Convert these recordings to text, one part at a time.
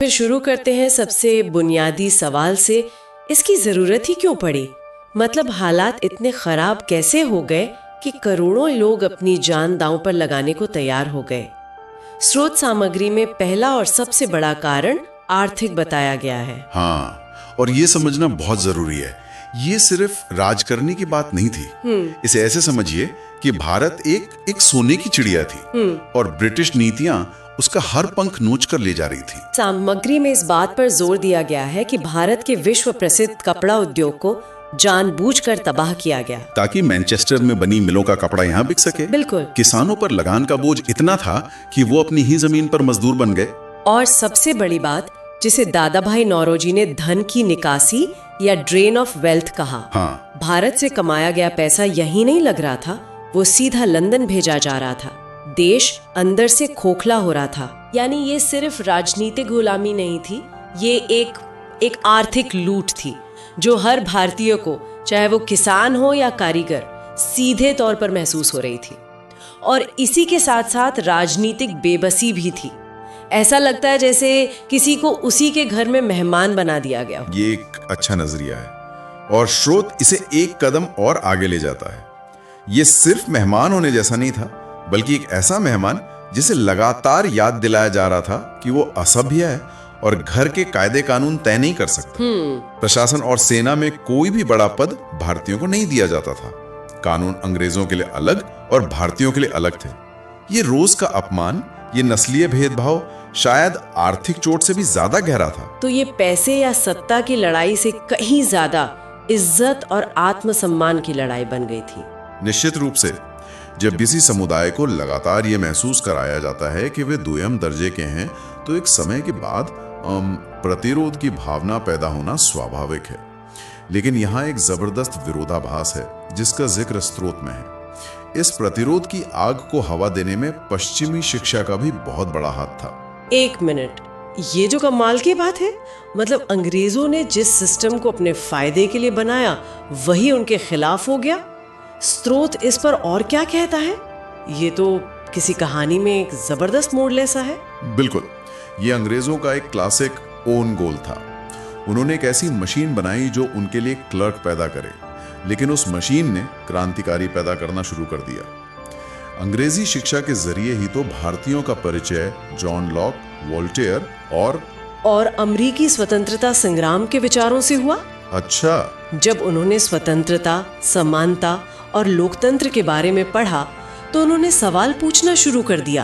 फिर शुरू करते हैं सबसे बुनियादी सवाल से, इसकी जरूरत ही क्यों पड़ी? मतलब हालात इतने खराब कैसे हो गए कि करोड़ों लोग अपनी जान दांव पर लगाने को तैयार हो गए? स्रोत सामग्री में पहला और सबसे बड़ा कारण आर्थिक बताया गया है। हाँ, और ये समझना बहुत जरूरी है। ये सिर्फ राज करने की बात नहीं थी। इसे ऐसे समझिए कि भारत एक सोने की चिड़िया थी और ब्रिटिश नीतियां उसका हर पंख नोच कर ले जा रही थी। सामग्री में इस बात पर जोर दिया गया है कि भारत के विश्व प्रसिद्ध कपड़ा उद्योग को जानबूझकर तबाह किया गया ताकि मैनचेस्टर में बनी मिलों का कपड़ा यहाँ बिक सके। बिल्कुल। किसानों पर लगान का बोझ इतना था कि वो अपनी ही जमीन पर मजदूर बन गए। और सबसे बड़ी बात, जिसे दादा भाई नौरोजी ने धन की निकासी या ड्रेन ऑफ वेल्थ कहा। हाँ। भारत से कमाया गया पैसा यहीं नहीं लग रहा था, वो सीधा लंदन भेजा जा रहा था। देश अंदर से खोखला हो रहा था। यानी ये सिर्फ राजनीतिक गुलामी नहीं थी, ये एक आर्थिक लूट थी जो हर भारतीय को, चाहे वो किसान हो या कारीगर, सीधे तौर पर महसूस हो रही थी। और इसी के साथ साथ राजनीतिक बेबसी भी थी। ऐसा लगता है जैसे किसी को उसी के घर में मेहमान बना दिया गया। ये एक अच्छा नजरिया है और स्रोत इसे एक कदम और आगे ले जाता है। ये सिर्फ मेहमान होने जैसा नहीं था, बल्कि एक ऐसा मेहमान जिसे लगातार याद दिलाया जा रहा था कि वो असभ्य है और घर के कायदे कानून तय नहीं कर सकता। प्रशासन और सेना में कोई भी बड़ा पद भारतीयों को नहीं दिया जाता था। कानून अंग्रेजों के लिए अलग और भारतीयों के लिए अलग थे। ये रोज का अपमान, ये नस्लीय भेदभाव शायद आर्थिक चोट से भी ज्यादा गहरा था। तो ये पैसे या सत्ता की लड़ाई से कहीं ज्यादा इज्जत और आत्मसम्मान की लड़ाई बन गई थी। निश्चित रूप से। जब किसी समुदाय को लगातार ये महसूस कराया जाता है कि वे दुयम दर्जे के हैं, तो एक समय के बाद प्रतिरोध की भावना पैदा होना स्वाभाविक है। लेकिन यहाँ एक जबरदस्त विरोधाभास है जिसका जिक्र स्रोत में है। इस प्रतिरोध की आग को हवा देने में पश्चिमी शिक्षा का भी बहुत बड़ा हाथ था। एक मिनट, ये जो कमाल की बात है, मतलब अंग्रेजों ने जिस सिस्टम को अपने फायदे के लिए बनाया वही उनके खिलाफ हो गया। स्रोत इस पर और क्या कहता है? ये तो किसी कहानी में एक जबरदस्त मोड़ जैसा है। बिल्कुल, ये अंग्रेजों का एक क्लासिक ओन गोल था। उन्होंने एक ऐसी मशीन बनाई जो उनके लिए क्लर्क पैदा करे, लेकिन उस मशीन ने क्रांतिकारी पैदा करना शुरू कर दिया। अंग्रेजी शिक्षा के जरिए ही तो भारतीयों का परिचय जॉन लॉक, वोल्टेयर और अमेरिकी स्वतंत्रता संग्राम के विचारों से हुआ। अच्छा। जब उन्होंने स्वतंत्रता, समानता और लोकतंत्र के बारे में पढ़ा तो उन्होंने सवाल पूछना शुरू कर दिया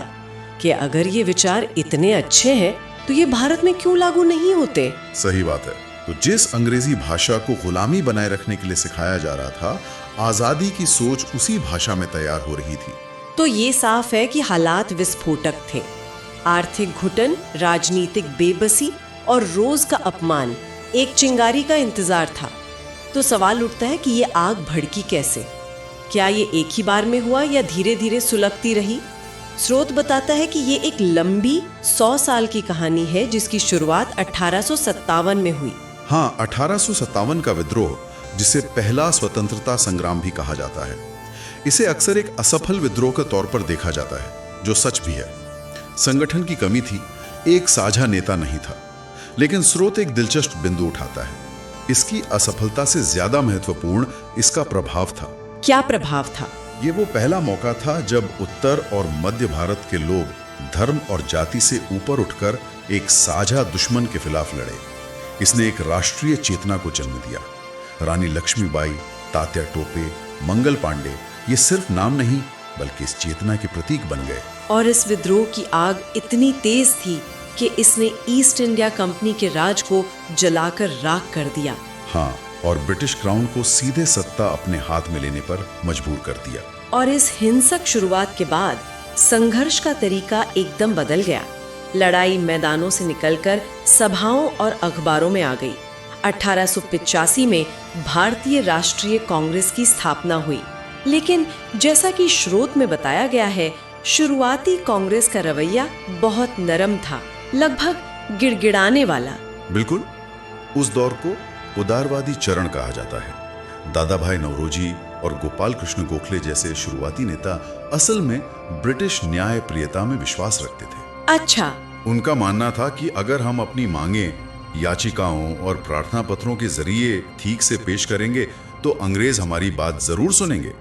कि अगर ये विचार इतने अच्छे हैं तो ये भारत में क्यों लागू नहीं होते? सही बात है। तो जिस अंग्रेजी भाषा को गुलामी बनाए रखने के लिए सिखाया जा रहा था, आजादी की सोच उसी भाषा में तैयार हो रही थी। तो ये साफ है कि हालात विस्फोटक थे। आर्थिक घुटन, राजनीतिक बेबसी और रोज का अपमान एक चिंगारी का इंतजार था। तो सवाल उठता है कि ये आग भड़की कैसे? क्या ये एक ही बार में हुआ या धीरे धीरे सुलगती रही? स्रोत बताता है कि ये एक लंबी 100 साल की कहानी है जिसकी शुरुआत 1857 में हुई। हाँ, 1857 का विद्रोह, जिसे पहला स्वतंत्रता संग्राम भी कहा जाता है, इसे अक्सर एक असफल विद्रोह के तौर पर देखा जाता है, जो सच भी है। संगठन की कमी थी, एक साझा नेता नहीं था। लेकिन स्रोत एक दिलचस्प बिंदु उठाता है। इसकी असफलता से ज्यादा महत्वपूर्ण इसका प्रभाव था। क्या प्रभाव था? ये वो पहला मौका था जब उत्तर और मध्य भारत के लोग धर्म और जाति से ऊपर उठकर एक साझा दुश्मन के खिलाफ लड़े। इसने एक राष्ट्रीय चेतना को जन्म दिया। रानी लक्ष्मीबाई, तात्या टोपे, मंगल पांडे, ये सिर्फ नाम नहीं बल्कि इस चेतना के प्रतीक बन गए। और इस विद्रोह की आग इतनी तेज थी कि इसने ईस्ट इंडिया कंपनी के राज को जलाकर राख कर दिया। हाँ, और ब्रिटिश क्राउन को सीधे सत्ता अपने हाथ में लेने पर मजबूर कर दिया। और इस हिंसक शुरुआत के बाद संघर्ष का तरीका एकदम बदल गया। लड़ाई मैदानों से निकलकर सभाओं और अखबारों में आ गई। 1885 में भारतीय राष्ट्रीय कांग्रेस की स्थापना हुई। लेकिन जैसा कि स्रोत में बताया गया है, शुरुआती कांग्रेस का रवैया बहुत नरम था, लगभग गिड़गिड़ाने वाला। बिल्कुल, उस दौर को उदारवादी चरण कहा जाता है। दादा भाई नौरोजी और गोपाल कृष्ण गोखले जैसे शुरुआती नेता असल में ब्रिटिश न्याय प्रियता में विश्वास रखते थे। अच्छा, उनका मानना था कि अगर हम अपनी मांगे याचिकाओं और प्रार्थना पत्रों के जरिए ठीक से पेश करेंगे तो अंग्रेज हमारी बात जरूर सुनेंगे।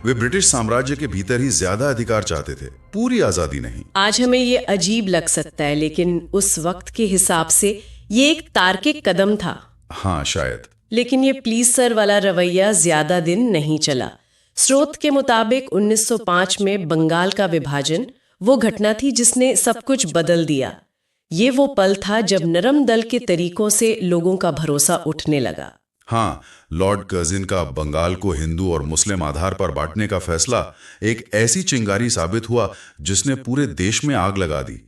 वे ब्रिटिश साम्राज्य के भीतर ही ज्यादा अधिकार चाहते थे, पूरी आजादी नहीं। आज हमें ये अजीब लग सकता है, लेकिन उस वक्त के हिसाब से ये एक तार्किक कदम था। हाँ, शायद। लेकिन ये प्लीज सर वाला रवैया ज्यादा दिन नहीं चला। स्रोत के मुताबिक 1905 में बंगाल का विभाजन वो घटना थी जिसने सब कुछ बदल दिया। ये वो पल था जब नरम दल के तरीकों से लोगों का भरोसा उठने लगा। हाँ, लॉर्ड कर्जिन का बंगाल को हिंदू और मुस्लिम आधार पर बांटने का फैसला एक ऐसी चिंगारी साबित हुआ जिसने पूरे देश में आग लगा दी।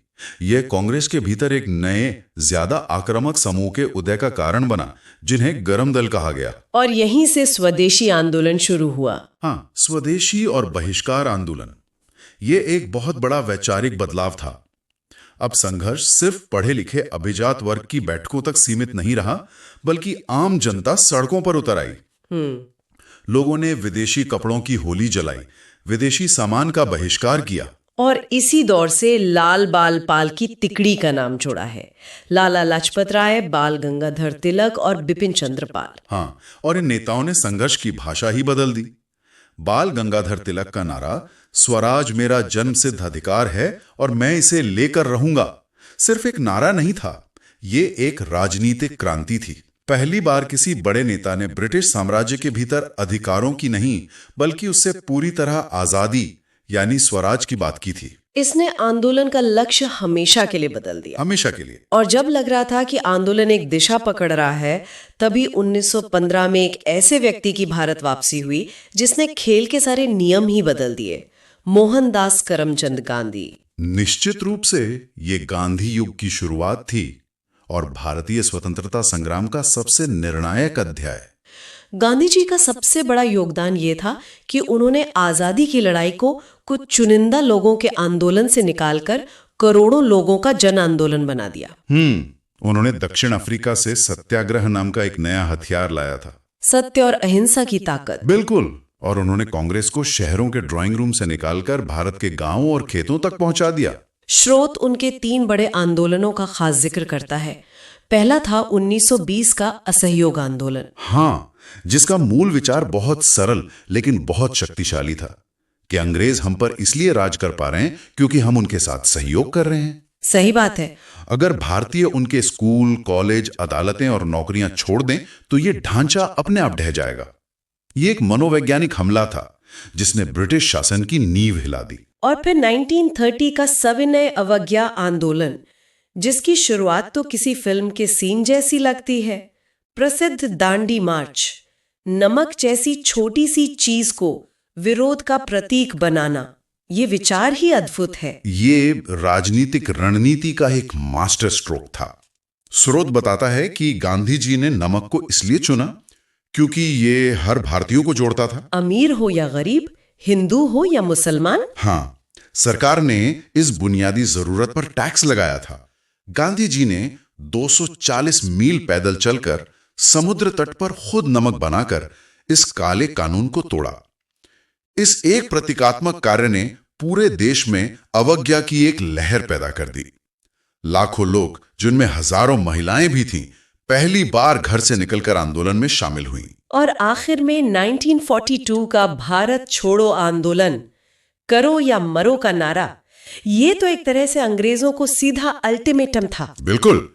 यह कांग्रेस के भीतर एक नए, ज्यादा आक्रामक समूह के उदय का कारण बना, जिन्हें गरम दल कहा गया। और यहीं से स्वदेशी आंदोलन शुरू हुआ। हाँ, स्वदेशी और बहिष्कार आंदोलन, ये एक बहुत बड़ा वैचारिक बदलाव था। अब संघर्ष सिर्फ पढ़े लिखे अभिजात वर्ग की बैठकों तक सीमित नहीं रहा, बल्कि आम जनता सड़कों पर उतर आई। लोगों ने विदेशी कपड़ों की होली जलाई, विदेशी सामान का बहिष्कार किया। और इसी दौर से लाल बाल पाल की तिकड़ी का नाम जुड़ा है। लाला लाजपत राय, बाल गंगाधर तिलक और बिपिन चंद्र पाल। हाँ, और इन नेताओं ने संघर्ष की भाषा ही बदल दी। बाल गंगाधर तिलक का नारा स्वराज मेरा जन्म सिद्ध अधिकार है और मैं इसे लेकर रहूंगा सिर्फ एक नारा नहीं था, ये एक राजनीतिक क्रांति थी। पहली बार किसी बड़े नेता ने ब्रिटिश साम्राज्य के भीतर अधिकारों की नहीं बल्कि उससे पूरी तरह आजादी यानी स्वराज की बात की थी। इसने आंदोलन का लक्ष्य हमेशा के लिए बदल दिया, हमेशा के लिए। और जब लग रहा था कि आंदोलन एक दिशा पकड़ रहा है, तभी 1915 में एक ऐसे व्यक्ति की भारत वापसी हुई जिसने खेल के सारे नियम ही बदल दिए। मोहनदास करमचंद गांधी। निश्चित रूप से ये गांधी युग की शुरुआत थी और भारतीय स्वतंत्रता संग्राम का सबसे निर्णायक अध्याय। गांधी जी का सबसे बड़ा योगदान ये था कि उन्होंने आजादी की लड़ाई को कुछ चुनिंदा लोगों के आंदोलन से निकालकर करोड़ों लोगों का जन आंदोलन बना दिया। उन्होंने दक्षिण अफ्रीका से सत्याग्रह नाम का एक नया हथियार लाया था, सत्य और अहिंसा की ताकत। बिल्कुल। और उन्होंने कांग्रेस को शहरों के ड्राइंग रूम से निकालकर भारत के गांवों और खेतों तक पहुंचा दिया। स्रोत उनके 3 बड़े आंदोलनों का खास जिक्र करता है। पहला था 1920 का असहयोग आंदोलन। हाँ, जिसका मूल विचार बहुत सरल लेकिन बहुत शक्तिशाली था कि अंग्रेज हम पर इसलिए राज कर पा रहे हैं क्योंकि हम उनके साथ सहयोग कर रहे हैं। सही बात है। अगर भारतीय उनके स्कूल, कॉलेज, अदालतें और नौकरियां छोड़ दें तो ये ढांचा अपने आप ढह जाएगा। ये एक मनोवैज्ञानिक हमला था जिसने ब्रिटिश शासन की नींव हिला दी। और फिर 1930 का सविनय अवज्ञा आंदोलन, जिसकी शुरुआत तो किसी फिल्म के सीन जैसी लगती है। प्रसिद्ध दांडी मार्च, नमक जैसी छोटी सी चीज को विरोध का प्रतीक बनाना, ये विचार ही अद्भुत है। ये राजनीतिक रणनीति का एक मास्टर स्ट्रोक था। स्रोत बताता है कि गांधी जी ने नमक को इसलिए चुना क्योंकि ये हर भारतीयों को जोड़ता था, अमीर हो या गरीब, हिंदू हो या मुसलमान। हाँ, सरकार ने इस बुनियादी जरूरत पर टैक्स लगाया था। गांधी जी ने 240 मील पैदल चलकर समुद्र तट पर खुद नमक बनाकर इस काले कानून को तोड़ा। इस एक प्रतीकात्मक कार्य ने पूरे देश में अवज्ञा की एक लहर पैदा कर दी। लाखों लोग, जिनमें हजारों महिलाएं भी थीं, पहली बार घर से निकलकर आंदोलन में शामिल हुई। और आखिर में 1942 का भारत छोड़ो आंदोलन, करो या मरो का नारा, ये तो एक तरह से अंग्रेजों को सीधा अल्टीमेटम था। बिल्कुल।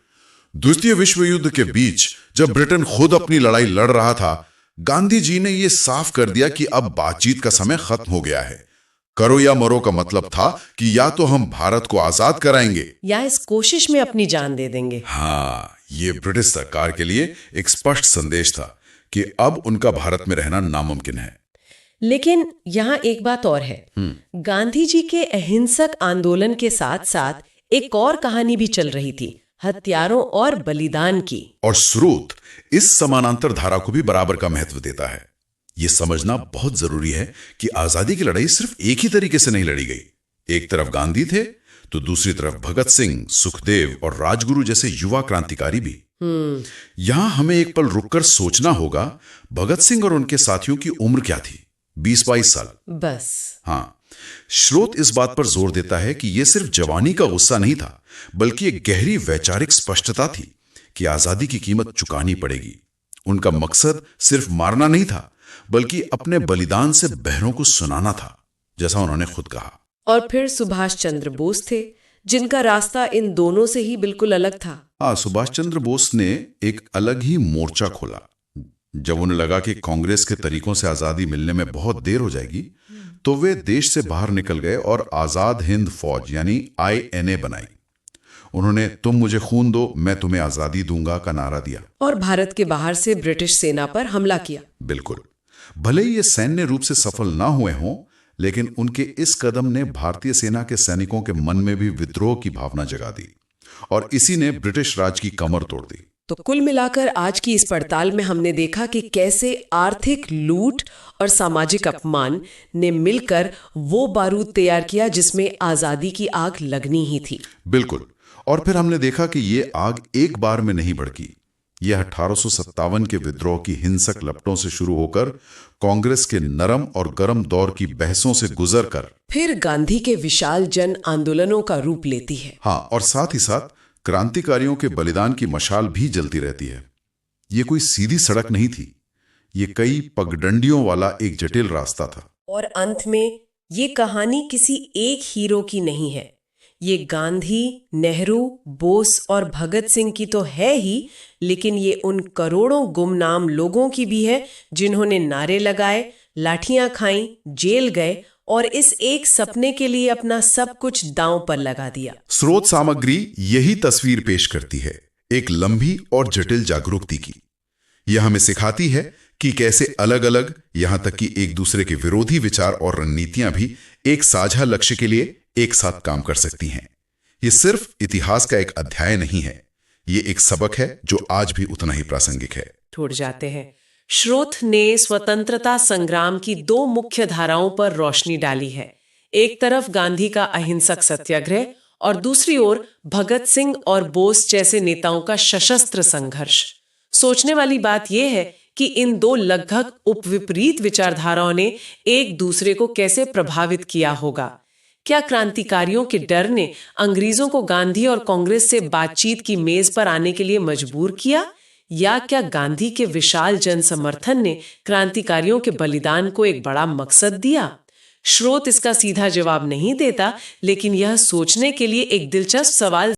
द्वितीय विश्व युद्ध के बीच जब ब्रिटेन खुद अपनी लड़ाई लड़ रहा था, गांधी जी ने यह साफ कर दिया कि अब बातचीत का समय खत्म हो गया है। करो या मरो का मतलब था कि या तो हम भारत को आजाद कराएंगे या इस कोशिश में अपनी जान दे देंगे। हाँ, ये ब्रिटिश सरकार के लिए एक स्पष्ट संदेश था कि अब उनका भारत में रहना नामुमकिन है। लेकिन यहाँ एक बात और है। गांधी जी के अहिंसक आंदोलन के साथ साथ एक और कहानी भी चल रही थी, हथियारों और बलिदान की। और स्रोत इस समानांतर धारा को भी बराबर का महत्व देता है। यह समझना बहुत जरूरी है कि आजादी की लड़ाई सिर्फ एक ही तरीके से नहीं लड़ी गई। एक तरफ गांधी थे तो दूसरी तरफ भगत सिंह, सुखदेव और राजगुरु जैसे युवा क्रांतिकारी भी। यहां हमें एक पल रुककर सोचना होगा, भगत सिंह और उनके साथियों की उम्र क्या थी? 20-22 साल बस। हाँ, स्रोत इस बात पर जोर देता है कि यह सिर्फ जवानी का गुस्सा नहीं था, बल्कि एक गहरी वैचारिक स्पष्टता थी कि आजादी की कीमत चुकानी पड़ेगी। उनका मकसद सिर्फ मारना नहीं था, बल्कि अपने बलिदान से बहरों को सुनाना था, जैसा उन्होंने खुद कहा। और फिर सुभाष चंद्र बोस थे, जिनका रास्ता इन दोनों से ही बिल्कुल अलग था। हाँ, सुभाष चंद्र बोस ने एक अलग ही मोर्चा खोला। जब उन्हें लगा कि कांग्रेस के तरीकों से आजादी मिलने में बहुत देर हो जाएगी, तो वे देश से बाहर निकल गए और आजाद हिंद फौज यानी INA बनाई। उन्होंने तुम मुझे खून दो, मैं तुम्हें आजादी दूंगा का नारा दिया और भारत के बाहर से ब्रिटिश सेना पर हमला किया। बिल्कुल। भले ही ये सैन्य रूप से सफल ना हुए हों, लेकिन उनके इस कदम ने भारतीय सेना के सैनिकों के मन में भी विद्रोह की भावना जगा दी और इसी ने ब्रिटिश राज की कमर तोड़ दी। तो कुल मिलाकर आज की इस पड़ताल में हमने देखा कि कैसे आर्थिक लूट और सामाजिक अपमान ने मिलकर वो बारूद तैयार किया जिसमें आजादी की आग लगनी ही थी। बिल्कुल। और फिर हमने देखा कि ये आग एक बार में नहीं भड़की। यह 1857 के विद्रोह की हिंसक लपटों से शुरू होकर कांग्रेस के नरम और गर्म दौर की बहसों से गुजरकर फिर गांधी के विशाल जन आंदोलनों का रूप लेती है। हाँ, और साथ ही साथ क्रांतिकारियों के बलिदान की मशाल भी जलती रहती है। ये कोई सीधी सड़क नहीं थी, ये कई पगडंडियों वाला एक जटिल रास्ता था। और अंत में ये कहानी किसी एक हीरो की नहीं है। ये गांधी, नेहरू, बोस और भगत सिंह की तो है ही, लेकिन ये उन करोड़ों गुमनाम लोगों की भी है जिन्होंने नारे लगाए, लाठियां खाईं, जेल गए और इस एक सपने के लिए अपना सब कुछ दांव पर लगा दिया। स्रोत सामग्री यही तस्वीर पेश करती है, एक लंबी और जटिल जागरूकता की। यह हमें सिखाती है कि कैसे अलग अलग, यहां तक कि एक दूसरे के विरोधी विचार और रणनीतियां भी एक साझा लक्ष्य के लिए एक साथ काम कर सकती हैं। यह सिर्फ इतिहास का एक अध्याय नहीं है, यह एक सबक है जो आज भी उतना ही प्रासंगिक है। टूट जाते हैं। स्रोत ने स्वतंत्रता संग्राम की दो मुख्य धाराओं पर रोशनी डाली है। एक तरफ गांधी का अहिंसक सत्याग्रह और दूसरी ओर भगत सिंह और बोस जैसे नेताओं का सशस्त्र संघर्ष। सोचने वाली बात यह है कि इन दो लगभग उपविपरीत विचारधाराओं ने एक दूसरे को कैसे प्रभावित किया होगा। क्या क्रांतिकारियों के डर ने अंग्रेजों को गांधी और कांग्रेस से बातचीत की मेज पर आने के लिए मजबूर किया, या क्या गांधी के विशाल जन समर्थन ने क्रांतिकारियों के बलिदान को एक बड़ा मकसद दिया? स्रोत इसका सीधा जवाब नहीं देता, लेकिन यह सोचने के लिए एक दिलचस्प सवाल